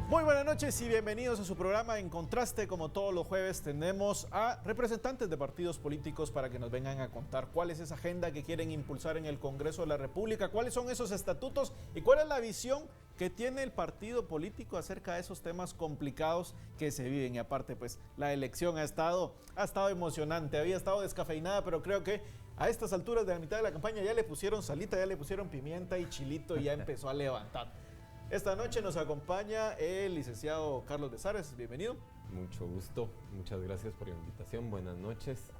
Muy buenas noches y bienvenidos a su programa En Contraste. Como todos los jueves tenemos a representantes de partidos políticos para que nos vengan a contar cuál es esa agenda que quieren impulsar en el Congreso de la República, cuáles son esos estatutos y cuál es la visión que tiene el partido político acerca de esos temas complicados que se viven. Y aparte, pues la elección ha estado emocionante, había estado descafeinada, pero creo que a estas alturas de la mitad de la campaña ya le pusieron salita, ya le pusieron pimienta y chilito y ya empezó a levantar. Esta noche nos acompaña el licenciado Carlos Besares, bienvenido. Mucho gusto, muchas gracias por la invitación, buenas noches.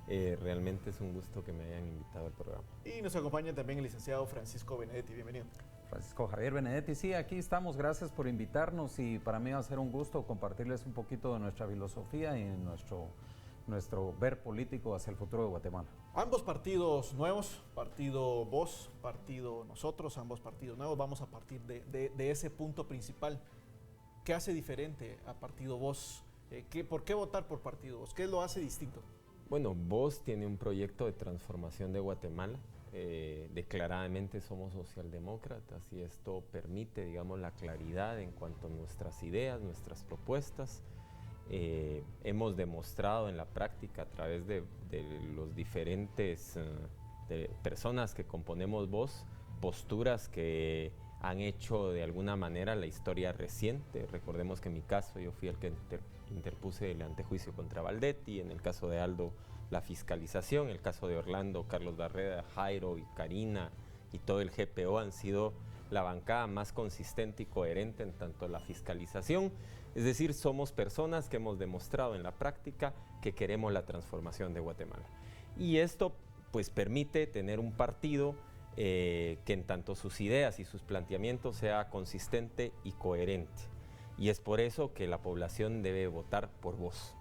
Realmente es un gusto que me hayan invitado al programa. Y nos acompaña también el licenciado Francisco Benedetti, bienvenido. Francisco Javier Benedetti, sí, aquí estamos, gracias por invitarnos y para mí va a ser un gusto compartirles un poquito de nuestra filosofía y nuestro ver político hacia el futuro de Guatemala. Ambos partidos nuevos, partido Vos, partido Nosotros, ambos partidos nuevos, vamos a partir de ese punto principal. ¿Qué hace diferente a partido Vos? ¿Por qué votar por partido Vos? ¿Qué lo hace distinto? Bueno, Vos tiene un proyecto de transformación de Guatemala. Declaradamente somos socialdemócratas y esto permite, digamos, la claridad en cuanto a nuestras ideas, nuestras propuestas. Hemos demostrado en la práctica a través de los diferentes personas que componemos Vos, posturas que han hecho de alguna manera la historia reciente. Recordemos que en mi caso yo fui el que interpuse el antejuicio contra Valdetti, en el caso de Aldo la fiscalización, en el caso de Orlando, Carlos Barreda, Jairo y Karina y todo el GPO han sido la bancada más consistente y coherente en tanto la fiscalización. Es decir, somos personas que hemos demostrado en la práctica que queremos la transformación de Guatemala. Y esto pues permite tener un partido que en tanto sus ideas y sus planteamientos sea consistente y coherente. Y es por eso que la población debe votar por Vos.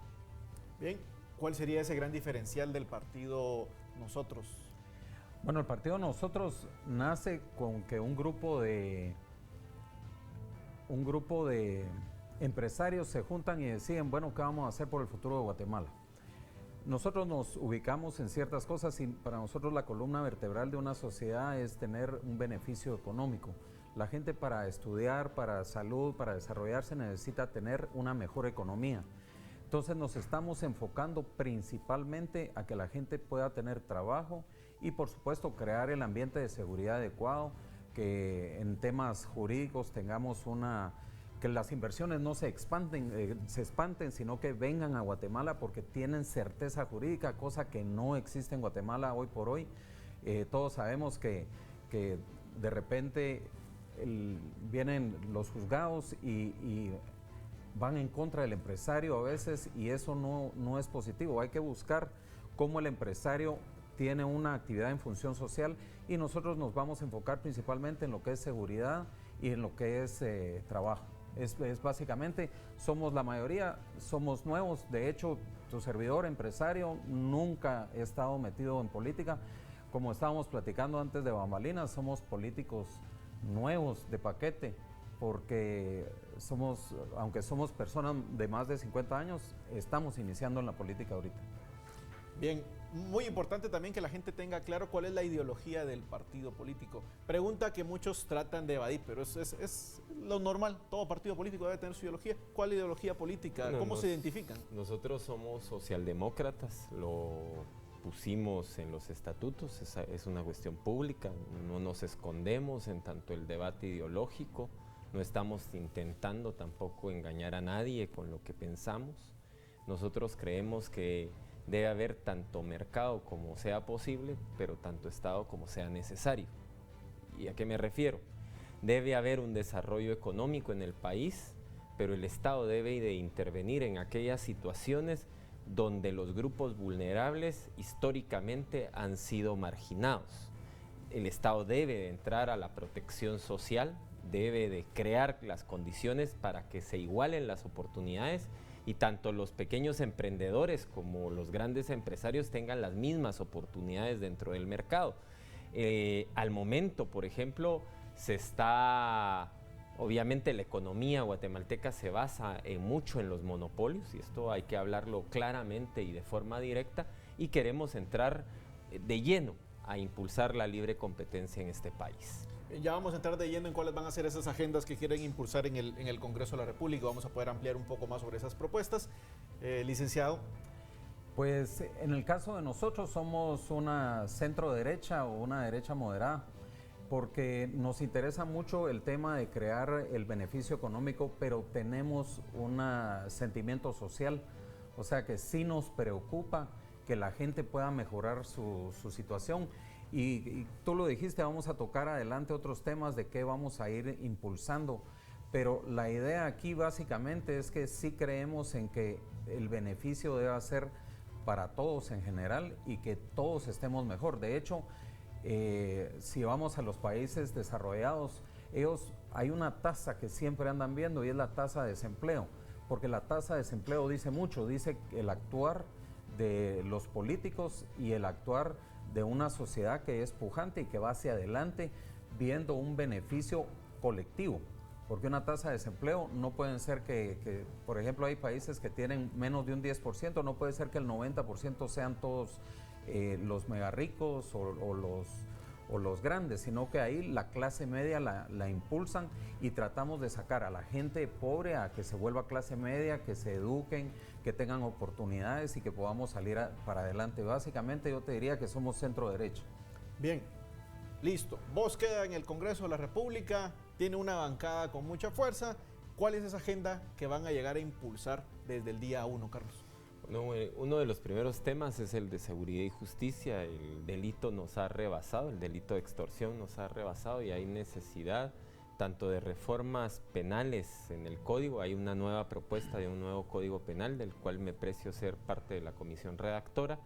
Bien, ¿cuál sería ese gran diferencial del partido Nosotros? Bueno, el partido Nosotros nace con que un grupo de empresarios se juntan y deciden, bueno, ¿qué vamos a hacer por el futuro de Guatemala? Nosotros nos ubicamos en ciertas cosas y para nosotros la columna vertebral de una sociedad es tener un beneficio económico. La gente para estudiar, para salud, para desarrollarse necesita tener una mejor economía. Entonces nos estamos enfocando principalmente a que la gente pueda tener trabajo y por supuesto crear el ambiente de seguridad adecuado, que en temas jurídicos tengamos que las inversiones no se espanten, sino que vengan a Guatemala porque tienen certeza jurídica, cosa que no existe en Guatemala hoy por hoy. Todos sabemos que de repente vienen los juzgados y van en contra del empresario a veces y eso no es positivo. Hay que buscar cómo el empresario tiene una actividad en función social y nosotros nos vamos a enfocar principalmente en lo que es seguridad y en lo que es trabajo. Es básicamente, somos la mayoría, somos nuevos. De hecho, tu servidor empresario nunca he estado metido en política. Como estábamos platicando antes de bambalinas, somos políticos nuevos de paquete, porque aunque somos personas de más de 50 años, estamos iniciando en la política ahorita. Bien, muy importante también que la gente tenga claro cuál es la ideología del partido político. Pregunta que muchos tratan de evadir, pero es lo normal. Todo partido político debe tener su ideología. ¿Cuál ideología política? Bueno, ¿cómo se identifican? Nosotros somos socialdemócratas, lo pusimos en los estatutos, es una cuestión pública, no nos escondemos en tanto el debate ideológico, no estamos intentando tampoco engañar a nadie con lo que pensamos. Nosotros creemos que debe haber tanto mercado como sea posible, pero tanto Estado como sea necesario. ¿Y a qué me refiero? Debe haber un desarrollo económico en el país, pero el Estado debe de intervenir en aquellas situaciones donde los grupos vulnerables históricamente han sido marginados. El Estado debe de entrar a la protección social, debe de crear las condiciones para que se igualen las oportunidades y tanto los pequeños emprendedores como los grandes empresarios tengan las mismas oportunidades dentro del mercado. Al momento, por ejemplo, obviamente la economía guatemalteca se basa mucho en los monopolios y esto hay que hablarlo claramente y de forma directa y queremos entrar de lleno a impulsar la libre competencia en este país. Ya vamos a entrar de lleno en cuáles van a ser esas agendas que quieren impulsar en el Congreso de la República. Vamos a poder ampliar un poco más sobre esas propuestas. Licenciado. Pues en el caso de nosotros somos una centro derecha o una derecha moderada, porque nos interesa mucho el tema de crear el beneficio económico, pero tenemos un sentimiento social, o sea que sí nos preocupa que la gente pueda mejorar su situación. Y tú lo dijiste, vamos a tocar adelante otros temas de qué vamos a ir impulsando, pero la idea aquí básicamente es que sí creemos en que el beneficio debe ser para todos en general y que todos estemos mejor. De hecho, si vamos a los países desarrollados, hay una tasa que siempre andan viendo y es la tasa de desempleo, porque la tasa de desempleo dice mucho, dice el actuar de los políticos y el actuar de una sociedad que es pujante y que va hacia adelante viendo un beneficio colectivo. Porque una tasa de desempleo no pueden ser que, por ejemplo, hay países que tienen menos de un 10%, no puede ser que el 90% sean todos los mega ricos o los grandes, sino que ahí la clase media la impulsan y tratamos de sacar a la gente pobre a que se vuelva clase media, que se eduquen, que tengan oportunidades y que podamos salir para adelante. Básicamente yo te diría que somos centro derecha. Bien, listo. Vos queda en el Congreso de la República, tiene una bancada con mucha fuerza. ¿Cuál es esa agenda que van a llegar a impulsar desde el día 1, Carlos? Bueno, uno de los primeros temas es el de seguridad y justicia. El delito nos ha rebasado, el delito de extorsión nos ha rebasado y hay necesidad tanto de reformas penales en el código. Hay una nueva propuesta de un nuevo código penal del cual me precio ser parte de la comisión redactora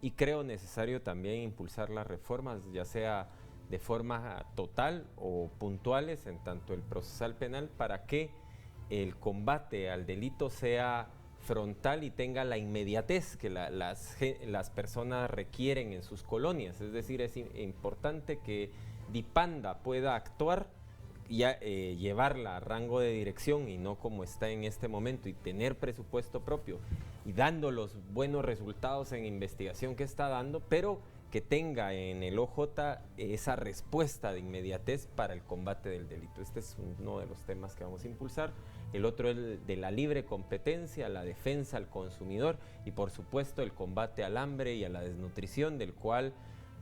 y creo necesario también impulsar las reformas, ya sea de forma total o puntuales en tanto el procesal penal, para que el combate al delito sea frontal y tenga la inmediatez que las personas requieren en sus colonias. Es decir, es importante que Dipanda pueda actuar y llevarla a rango de dirección y no como está en este momento, y tener presupuesto propio y dando los buenos resultados en investigación que está dando, pero que tenga en el OJ esa respuesta de inmediatez para el combate del delito. Este es uno de los temas que vamos a impulsar. El otro es el de la libre competencia, la defensa al consumidor y por supuesto el combate al hambre y a la desnutrición, del cual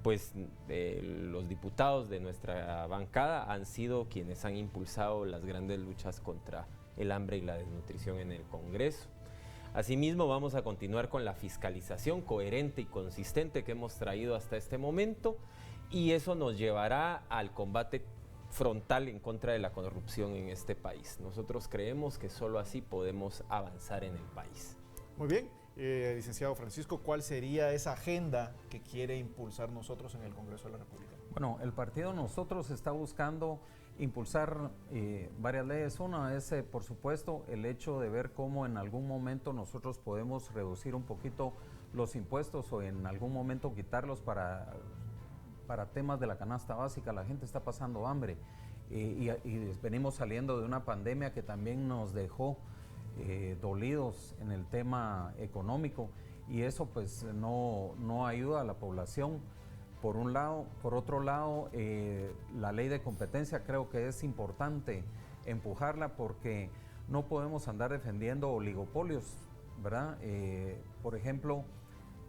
pues los diputados de nuestra bancada han sido quienes han impulsado las grandes luchas contra el hambre y la desnutrición en el Congreso. Asimismo, vamos a continuar con la fiscalización coherente y consistente que hemos traído hasta este momento, y eso nos llevará al combate frontal en contra de la corrupción en este país. Nosotros creemos que solo así podemos avanzar en el país. Muy bien, licenciado Francisco, ¿cuál sería esa agenda que quiere impulsar nosotros en el Congreso de la República? Bueno, el partido Nosotros está buscando impulsar varias leyes. Una es, por supuesto, el hecho de ver cómo en algún momento nosotros podemos reducir un poquito los impuestos o en algún momento quitarlos para temas de la canasta básica. La gente está pasando hambre y venimos saliendo de una pandemia que también nos dejó dolidos en el tema económico, y eso pues no ayuda a la población. Por un lado, por otro lado, la ley de competencia creo que es importante empujarla, porque no podemos andar defendiendo oligopolios, ¿verdad? Por ejemplo,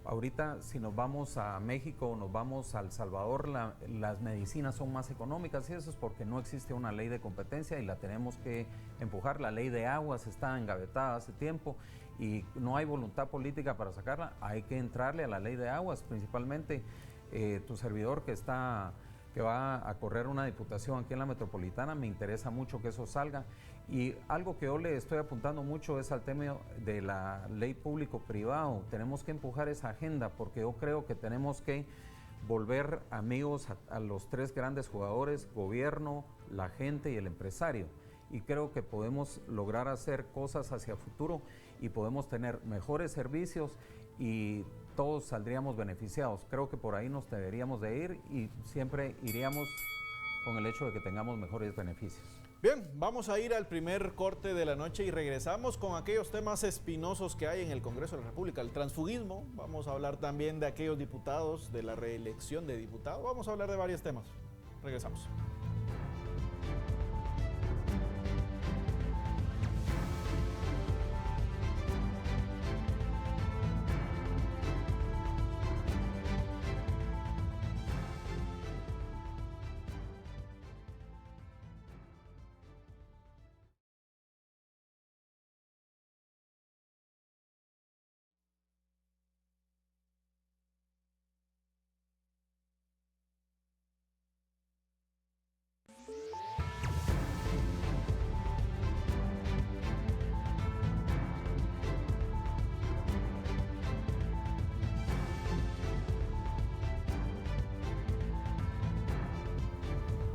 ahorita si nos vamos a México, nos vamos a El Salvador, las medicinas son más económicas, y eso es porque no existe una ley de competencia y la tenemos que empujar. La ley de aguas está engavetada hace tiempo y no hay voluntad política para sacarla. Hay que entrarle a la ley de aguas, principalmente tu servidor que va a correr una diputación aquí en la metropolitana. Me interesa mucho que eso salga, y algo que yo le estoy apuntando mucho es al tema de la ley público-privado. Tenemos que empujar esa agenda, porque yo creo que tenemos que volver amigos a los tres grandes jugadores: gobierno, la gente y el empresario, y creo que podemos lograr hacer cosas hacia futuro y podemos tener mejores servicios y todos saldríamos beneficiados. Creo que por ahí nos deberíamos de ir, y siempre iríamos con el hecho de que tengamos mejores beneficios. Bien, vamos a ir al primer corte de la noche y regresamos con aquellos temas espinosos que hay en el Congreso de la República. El transfugismo, vamos a hablar también de aquellos diputados, de la reelección de diputados, vamos a hablar de varios temas. Regresamos.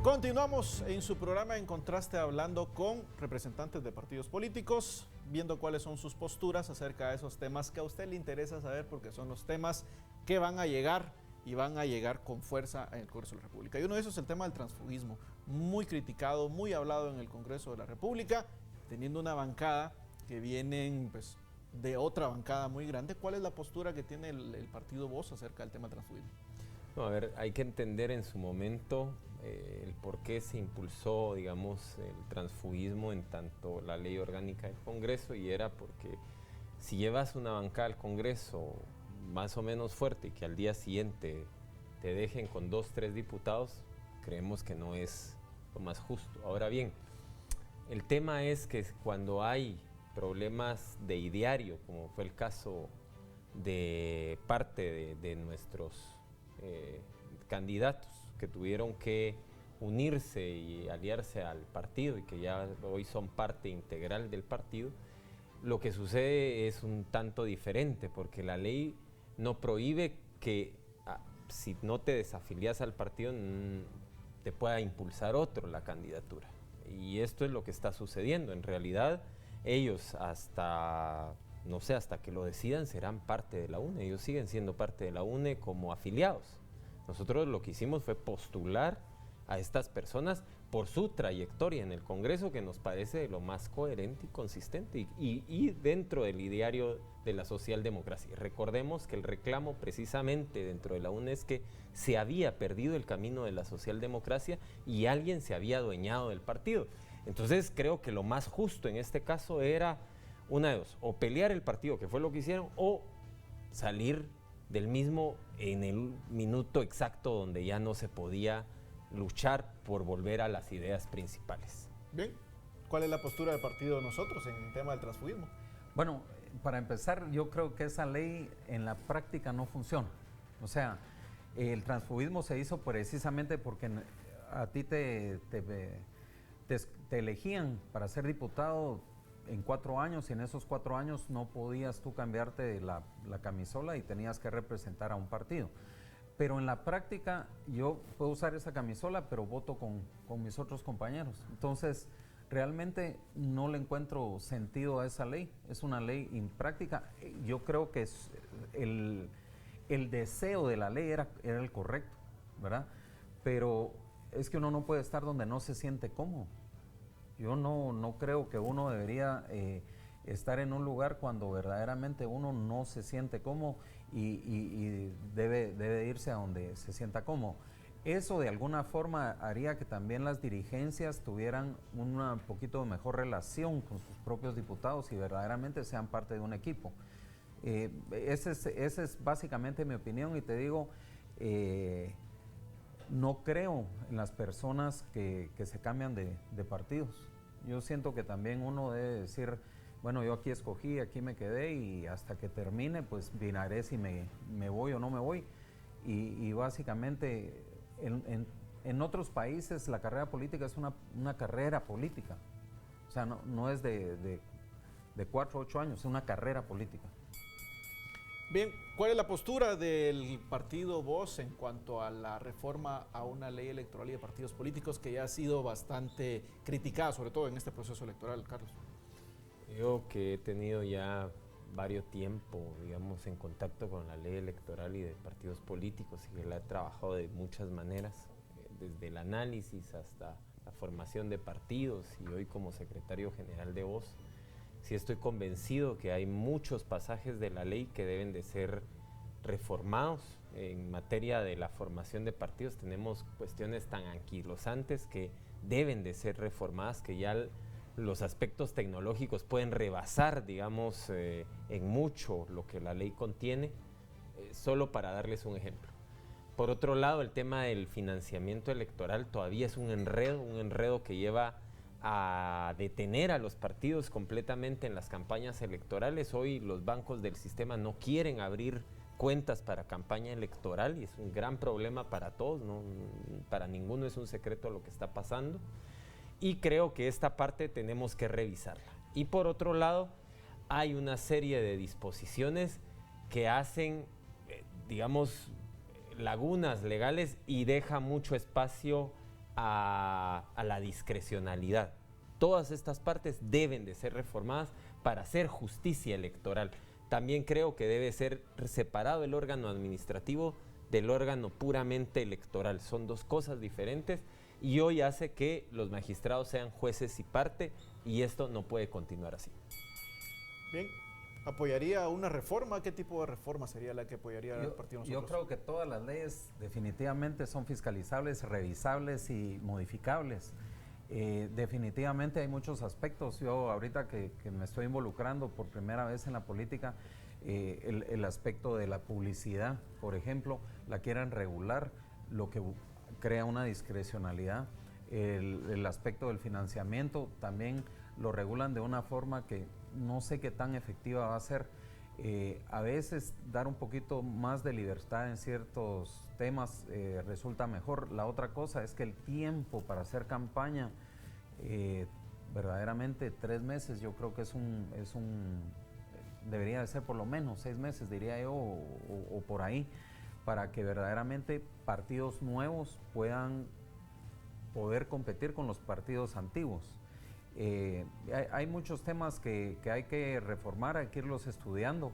Continuamos en su programa En Contraste, hablando con representantes de partidos políticos, viendo cuáles son sus posturas acerca de esos temas que a usted le interesa saber, porque son los temas que van a llegar y van a llegar con fuerza en el Congreso de la República. Y uno de esos es el tema del transfugismo, muy criticado, muy hablado en el Congreso de la República, teniendo una bancada que vienen pues, de otra bancada muy grande. ¿Cuál es la postura que tiene el partido Voz acerca del tema del transfugismo? No, a ver, hay que entender en su momento el por qué se impulsó, digamos, el transfugismo en tanto la ley orgánica del Congreso, y era porque si llevas una bancada al Congreso más o menos fuerte y que al día siguiente te dejen con 2, 3 diputados, creemos que no es lo más justo. Ahora bien, el tema es que cuando hay problemas de ideario, como fue el caso de parte de nuestros candidatos que tuvieron que unirse y aliarse al partido y que ya hoy son parte integral del partido, lo que sucede es un tanto diferente, porque la ley no prohíbe que si no te desafilias al partido te pueda impulsar otro la candidatura. Y esto es lo que está sucediendo. En realidad ellos hasta que lo decidan serán parte de la UNE. Ellos siguen siendo parte de la UNE como afiliados. Nosotros lo que hicimos fue postular a estas personas por su trayectoria en el Congreso, que nos parece de lo más coherente y consistente y dentro del ideario de la socialdemocracia. Y recordemos que el reclamo precisamente dentro de la UNE es que se había perdido el camino de la socialdemocracia y alguien se había adueñado del partido. Entonces creo que lo más justo en este caso era una de dos: o pelear el partido, que fue lo que hicieron, o salir del mismo en el minuto exacto donde ya no se podía luchar por volver a las ideas principales. Bien, ¿cuál es la postura del partido de nosotros en el tema del transfugismo? Bueno, para empezar, yo creo que esa ley en la práctica no funciona. O sea, el transfugismo se hizo precisamente porque a ti te elegían para ser diputado en 4 años, y en esos 4 años no podías tú cambiarte la camisola y tenías que representar a un partido. Pero en la práctica yo puedo usar esa camisola, pero voto con mis otros compañeros. Entonces, realmente no le encuentro sentido a esa ley. Es una ley impráctica. Yo creo que el deseo de la ley era el correcto, ¿verdad? Pero es que uno no puede estar donde no se siente cómodo. Yo no creo que uno debería estar en un lugar cuando verdaderamente uno no se siente cómodo y debe irse a donde se sienta cómodo. Eso de alguna forma haría que también las dirigencias tuvieran una poquito mejor relación con sus propios diputados y verdaderamente sean parte de un equipo. Esa es básicamente mi opinión, y te digo, no creo en las personas que se cambian de partidos. Yo siento que también uno debe decir, bueno, yo aquí escogí, aquí me quedé, y hasta que termine, pues miraré si me voy o no me voy. Y básicamente, en otros países la carrera política es una carrera política. O sea, no es de 4 o 8 años, es una carrera política. Bien, ¿cuál es la postura del partido Voz en cuanto a la reforma a una ley electoral y de partidos políticos que ya ha sido bastante criticada, sobre todo en este proceso electoral, Carlos? Yo que he tenido ya varios tiempo, digamos, en contacto con la ley electoral y de partidos políticos, y que la he trabajado de muchas maneras, desde el análisis hasta la formación de partidos, y hoy como secretario general de Voz, sí estoy convencido que hay muchos pasajes de la ley que deben de ser reformados. En materia de la formación de partidos tenemos cuestiones tan anquilosantes que deben de ser reformadas, que ya los aspectos tecnológicos pueden rebasar, digamos, en mucho lo que la ley contiene, solo para darles un ejemplo. Por otro lado, el tema del financiamiento electoral todavía es un enredo que lleva a detener a los partidos completamente en las campañas electorales. Hoy los bancos del sistema no quieren abrir cuentas para campaña electoral, y es un gran problema para todos, ¿no? Para ninguno es un secreto lo que está pasando, y creo que esta parte tenemos que revisarla. Y por otro lado, hay una serie de disposiciones que hacen, digamos, lagunas legales y deja mucho espacio a la discrecionalidad. Todas estas partes deben de ser reformadas para hacer justicia electoral. También creo que debe ser separado el órgano administrativo del órgano puramente electoral. Son dos cosas diferentes y hoy hace que los magistrados sean jueces y parte, y esto no puede continuar así. Bien, ¿apoyaría una reforma? ¿Qué tipo de reforma sería la que apoyaría el partido nosotros? Yo creo que todas las leyes definitivamente son fiscalizables, revisables y modificables. Definitivamente hay muchos aspectos. Yo ahorita que me estoy involucrando por primera vez en la política, el aspecto de la publicidad, por ejemplo, la quieren regular, lo que crea una discrecionalidad. El aspecto del financiamiento también lo regulan de una forma que no sé qué tan efectiva va a ser. A veces dar un poquito más de libertad en ciertos temas resulta mejor. La otra cosa es que el tiempo para hacer campaña, verdaderamente 3 meses, yo creo que debería de ser por lo menos 6 meses, diría yo, o por ahí, para que verdaderamente partidos nuevos puedan poder competir con los partidos antiguos. Hay muchos temas que hay que reformar, hay que irlos estudiando.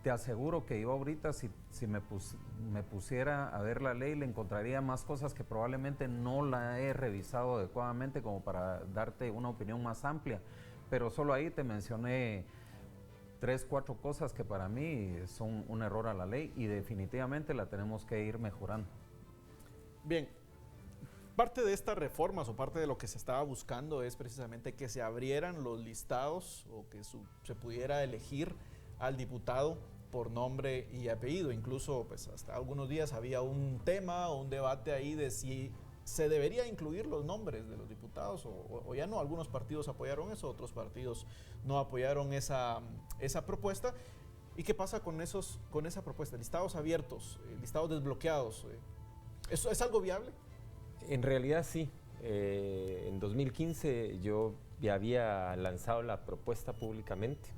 Te aseguro que yo ahorita si me pusiera a ver la ley, le encontraría más cosas que probablemente no la he revisado adecuadamente como para darte una opinión más amplia, pero solo ahí te mencioné 3, 4 cosas que para mí son un error a la ley y definitivamente la tenemos que ir mejorando. Bien, parte de estas reformas o parte de lo que se estaba buscando es precisamente que se abrieran los listados o que se pudiera elegir al diputado por nombre y apellido. Incluso pues hasta algunos días había un tema o un debate ahí de si se debería incluir los nombres de los diputados o ya no. Algunos partidos apoyaron eso, otros partidos no apoyaron esa propuesta. ¿Y qué pasa con esa propuesta? Listados abiertos, listados desbloqueados. ¿Eso es algo viable? En realidad sí. En 2015 yo ya había lanzado la propuesta públicamente.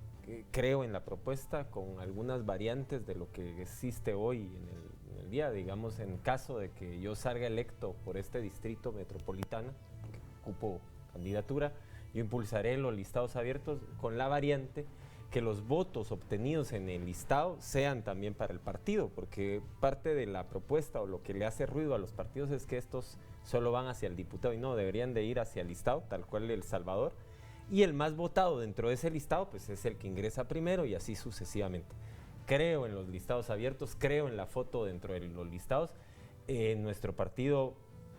Creo en la propuesta con algunas variantes de lo que existe hoy en el día. Digamos, en caso de que yo salga electo por este distrito metropolitano, que ocupo candidatura, yo impulsaré los listados abiertos con la variante que los votos obtenidos en el listado sean también para el partido, porque parte de la propuesta o lo que le hace ruido a los partidos es que estos solo van hacia el diputado y no, deberían de ir hacia el listado, tal cual El Salvador, y el más votado dentro de ese listado pues es el que ingresa primero y así sucesivamente. Creo en los listados abiertos, creo en la foto dentro de los listados. Nuestro partido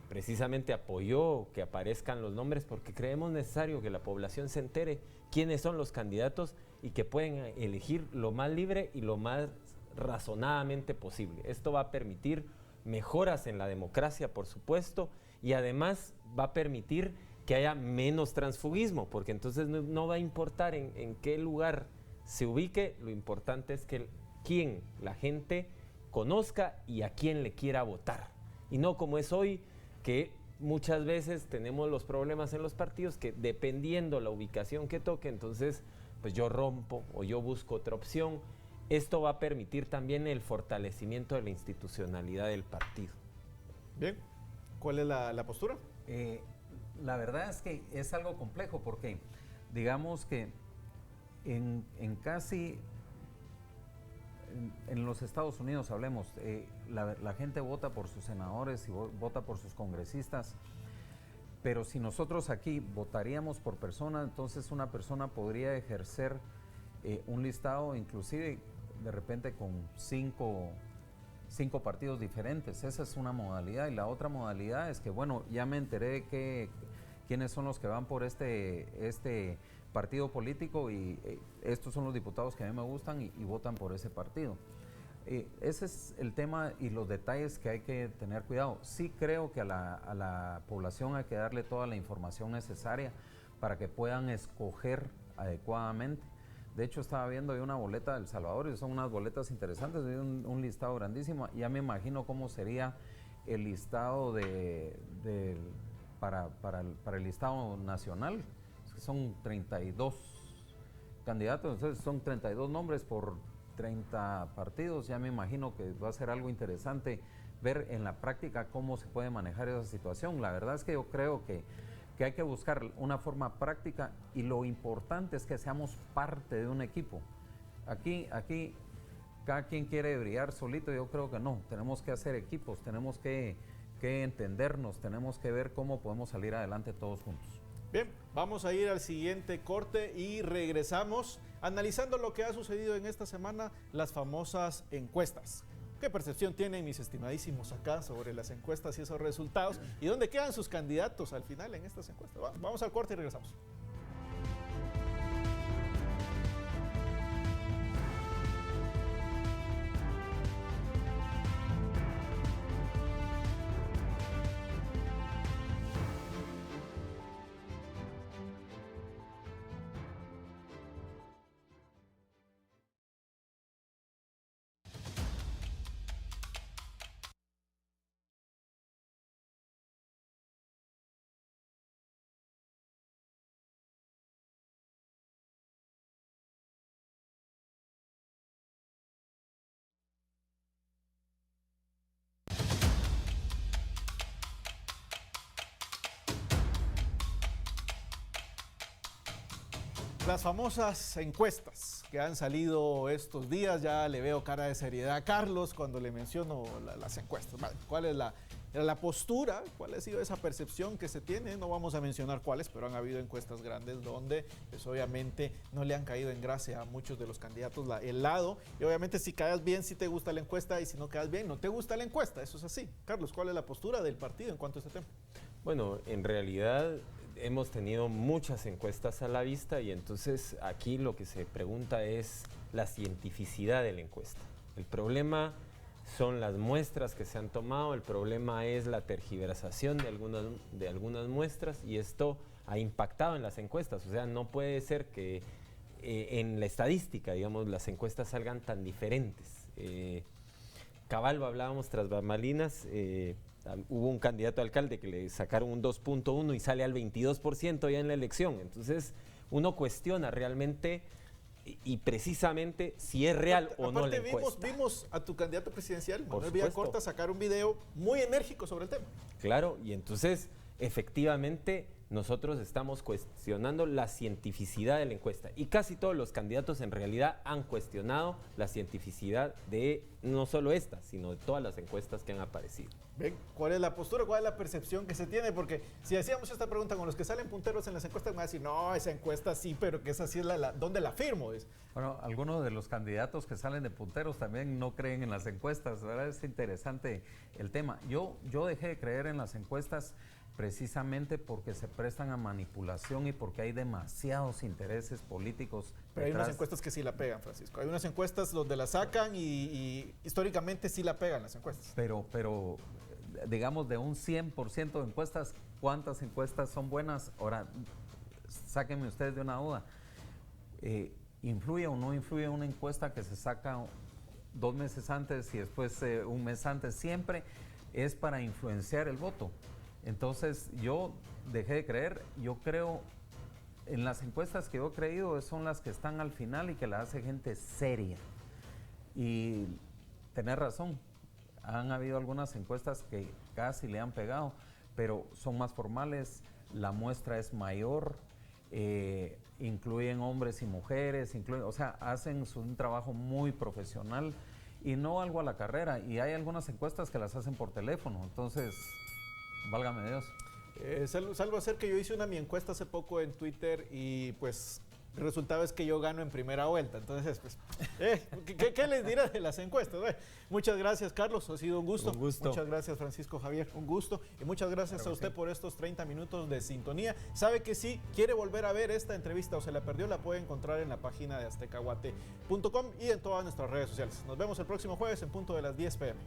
precisamente apoyó que aparezcan los nombres porque creemos necesario que la población se entere quiénes son los candidatos y que pueden elegir lo más libre y lo más razonadamente posible. Esto va a permitir mejoras en la democracia, por supuesto, y además va a permitir que haya menos transfugismo, porque entonces no va a importar en qué lugar se ubique, lo importante es que la gente conozca y a quién le quiera votar. Y no como es hoy, que muchas veces tenemos los problemas en los partidos, que dependiendo la ubicación que toque, entonces pues yo rompo o yo busco otra opción. Esto va a permitir también el fortalecimiento de la institucionalidad del partido. Bien, ¿cuál es la postura? La verdad es que es algo complejo porque digamos que en los Estados Unidos, hablemos, la gente vota por sus senadores y vota por sus congresistas, pero si nosotros aquí votaríamos por persona, entonces una persona podría ejercer un listado inclusive de repente con cinco partidos diferentes. Esa es una modalidad, y la otra modalidad es que, bueno, ya me enteré que quiénes son los que van por este partido político y estos son los diputados que a mí me gustan y votan por ese partido. Ese es el tema y los detalles que hay que tener cuidado. Sí creo que a la población hay que darle toda la información necesaria para que puedan escoger adecuadamente. De hecho, estaba viendo ahí una boleta de El Salvador y son unas boletas interesantes, un listado grandísimo. Ya me imagino cómo sería el listado para el listado nacional. Son 32 candidatos, entonces son 32 nombres por 30 partidos. Ya me imagino que va a ser algo interesante ver en la práctica cómo se puede manejar esa situación. La verdad es que yo creo que hay que buscar una forma práctica y lo importante es que seamos parte de un equipo. Aquí cada quien quiere brillar solito, yo creo que no, tenemos que hacer equipos, tenemos que entendernos, tenemos que ver cómo podemos salir adelante todos juntos. Bien, vamos a ir al siguiente corte y regresamos analizando lo que ha sucedido en esta semana, las famosas encuestas. ¿Qué percepción tienen mis estimadísimos acá sobre las encuestas y esos resultados? ¿Y dónde quedan sus candidatos al final en estas encuestas? Vamos al corte y regresamos. Las famosas encuestas que han salido estos días, ya le veo cara de seriedad a Carlos cuando le menciono las encuestas. Vale, ¿cuál es la postura? ¿Cuál ha sido esa percepción que se tiene? No vamos a mencionar cuáles, pero han habido encuestas grandes donde pues, obviamente no le han caído en gracia a muchos de los candidatos el lado. Y obviamente si caes bien, si te gusta la encuesta, y si no caes bien, no te gusta la encuesta. Eso es así. Carlos, ¿cuál es la postura del partido en cuanto a este tema? Bueno, en realidad hemos tenido muchas encuestas a la vista y entonces aquí lo que se pregunta es la cientificidad de la encuesta. El problema son las muestras que se han tomado, el problema es la tergiversación de algunas muestras y esto ha impactado en las encuestas. O sea, no puede ser que en la estadística, digamos, las encuestas salgan tan diferentes. Cabal, hablábamos tras bambalinas, hubo un candidato a alcalde que le sacaron un 2.1 y sale al 22% ya en la elección. Entonces, uno cuestiona realmente y precisamente si es real o no la encuesta. Vimos a tu candidato presidencial, Manuel Villacorta, sacar un video muy enérgico sobre el tema. Claro, y entonces, efectivamente, nosotros estamos cuestionando la cientificidad de la encuesta y casi todos los candidatos en realidad han cuestionado la cientificidad de no solo esta, sino de todas las encuestas que han aparecido. Bien, ¿cuál es la postura, cuál es la percepción que se tiene? Porque si hacíamos esta pregunta con los que salen punteros en las encuestas, me van a decir, no, esa encuesta sí, pero que esa sí es ¿dónde la firmo? Bueno, algunos de los candidatos que salen de punteros también no creen en las encuestas, ¿verdad? Es interesante el tema. Yo dejé de creer en las encuestas precisamente porque se prestan a manipulación y porque hay demasiados intereses políticos. Pero hay unas encuestas que sí la pegan, Francisco. Hay unas encuestas donde la sacan y históricamente sí la pegan las encuestas. Pero digamos, de un 100% de encuestas, ¿cuántas encuestas son buenas? Ahora, sáquenme ustedes de una duda. ¿Influye o no influye una encuesta que se saca 2 meses antes y después un mes antes? Siempre es para influenciar el voto. Entonces yo dejé de creer, yo creo en las encuestas que yo he creído son las que están al final y que las hace gente seria. Y tenés razón, han habido algunas encuestas que casi le han pegado, pero son más formales, la muestra es mayor, incluyen hombres y mujeres, o sea, hacen un trabajo muy profesional y no algo a la carrera. Y hay algunas encuestas que las hacen por teléfono, entonces... Válgame Dios. Salvo hacer que yo hice mi encuesta hace poco en Twitter y pues el resultado es que yo gano en primera vuelta. Entonces, pues, ¿qué les diré de las encuestas? Muchas gracias, Carlos. Ha sido un gusto. Un gusto. Muchas gracias, Francisco Javier. Un gusto. Y muchas gracias a usted por estos 30 minutos de sintonía. Sabe que si quiere volver a ver esta entrevista o se la perdió, la puede encontrar en la página de aztecaguate.com y en todas nuestras redes sociales. Nos vemos el próximo jueves en punto de las 10 p.m.